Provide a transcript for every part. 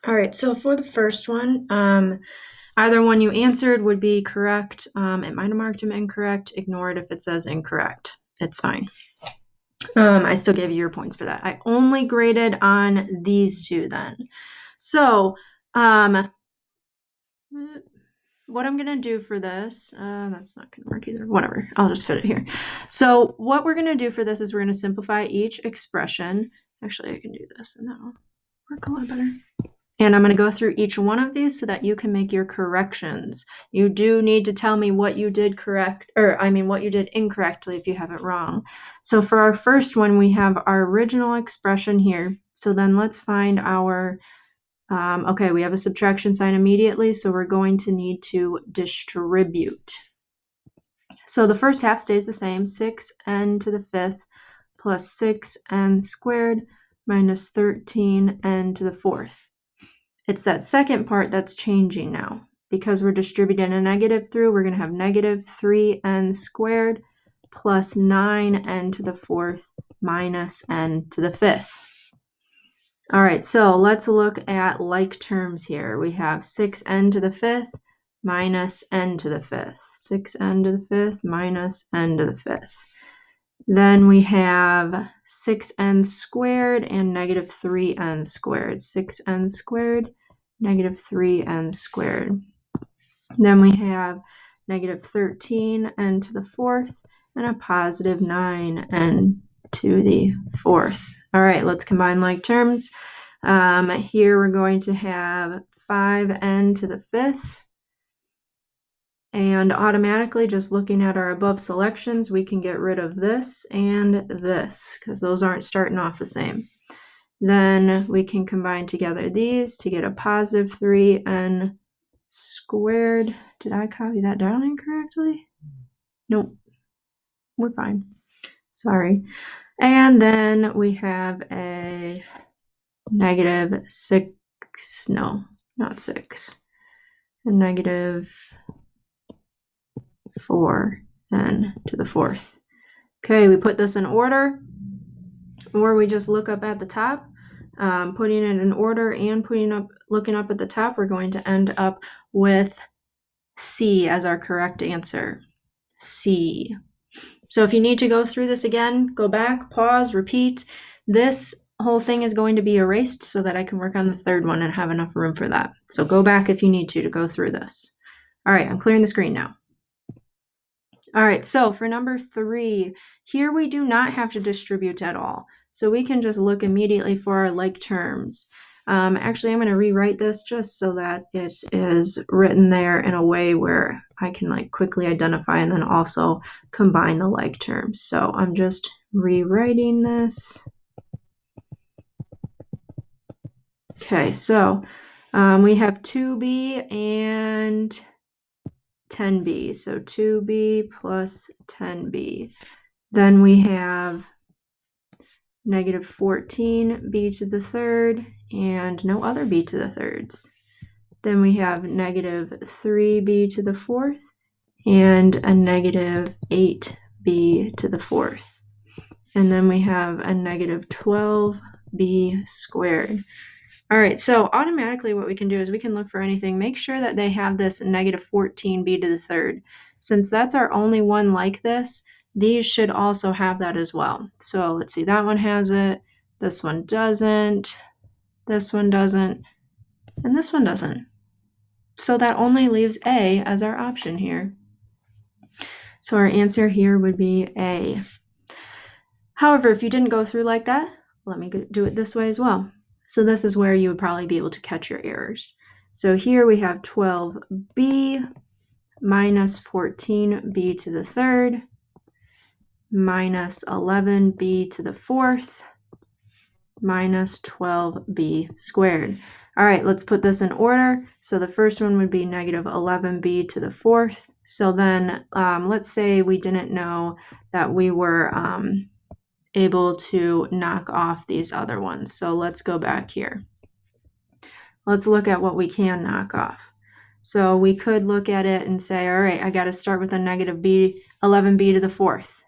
All right, so for the first one, either one you answered would be correct. It might have marked them incorrect. Ignore it if it says incorrect. It's fine. I still gave you your points for that. I only graded on these two then. So, what I'm going to do for this, that's not going to work either. Whatever, I'll just fit it here. So what we're going to do for this is we're going to simplify each expression. Actually, I can do this and that'll work a lot better. And I'm going to go through each one of these so that you can make your corrections. You do need to tell me what you did correct, or I mean what you did incorrectly if you have it wrong. So for our first one, we have our original expression here. So then let's find our, okay, we have a subtraction sign immediately, so we're going to need to distribute. So the first half stays the same, 6n to the 5th plus 6n squared minus 13n to the 4th. It's that second part that's changing now. Because we're distributing a negative through, we're going to have negative 3n squared plus 9n to the 4th minus n to the 5th. All right, so let's look at like terms here. We have 6n to the 5th minus n to the 5th. 6n to the 5th minus n to the 5th. Then we have 6n squared and negative 3n squared. 6n squared, negative 3n squared. Then we have negative 13n to the 4th and a positive 9n to the 4th. All right, let's combine like terms. Here we're going to have 5n to the 5th. And automatically, just looking at our above selections, we can get rid of this and this because those aren't starting off the same. Then we can combine together these to get a positive 3n squared. Did I copy that down incorrectly? Nope. We're fine. Sorry. And then we have a negative 6, no, not 6, a negative 4n to the 4th. Okay, we put this in order, or we just look up at the top. Putting it in order and looking up at the top, we're going to end up with C as our correct answer. C. So if you need to go through this again, go back, pause, repeat. This whole thing is going to be erased so that I can work on the third one and have enough room for that. So go back if you need to go through this. All right, I'm clearing the screen now. All right, so for number 3, here we do not have to distribute at all. So we can just look immediately for our like terms. Actually, I'm going to rewrite this just so that it is written there in a way where I can like quickly identify and then also combine the like terms. So I'm just rewriting this. Okay, so we have 2b and 10b, so 2b plus 10b. Then we have negative 14b to the 3rd and no other b to the 3rds. Then we have negative 3b to the 4th and a negative 8b to the 4th. And then we have a negative 12b squared. All right, so automatically what we can do is we can look for anything. Make sure that they have this negative 14b to the 3rd. Since that's our only one like this, these should also have that as well. So let's see, that one has it, this one doesn't, this one doesn't, and this one doesn't. So that only leaves A as our option here. So our answer here would be A. However, if you didn't go through like that, let me do it this way as well. So this is where you would probably be able to catch your errors. So here we have 12b minus 14b to the 3rd minus 11b to the 4th minus 12b squared. All right, let's put this in order. So the first one would be negative 11b to the 4th. So then let's say we didn't know that we were able to knock off these other ones. So let's go back here. Let's look at what we can knock off. So we could look at it and say, all right, I got to start with a negative b, 11b to the 4th.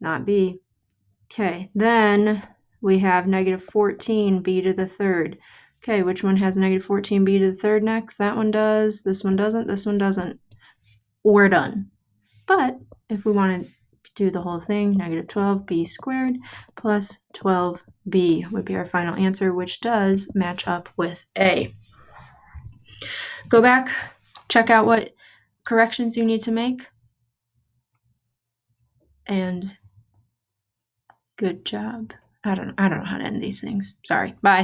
Not b. Okay, then we have negative 14b to the 3rd. Okay, which one has negative 14b to the third next? That one does. This one doesn't. This one doesn't. We're done. But if we want to do the whole thing, negative 12b squared plus 12b would be our final answer, which does match up with A. Go back, check out what corrections you need to make, and good job. I don't know how to end these things. Sorry. Bye.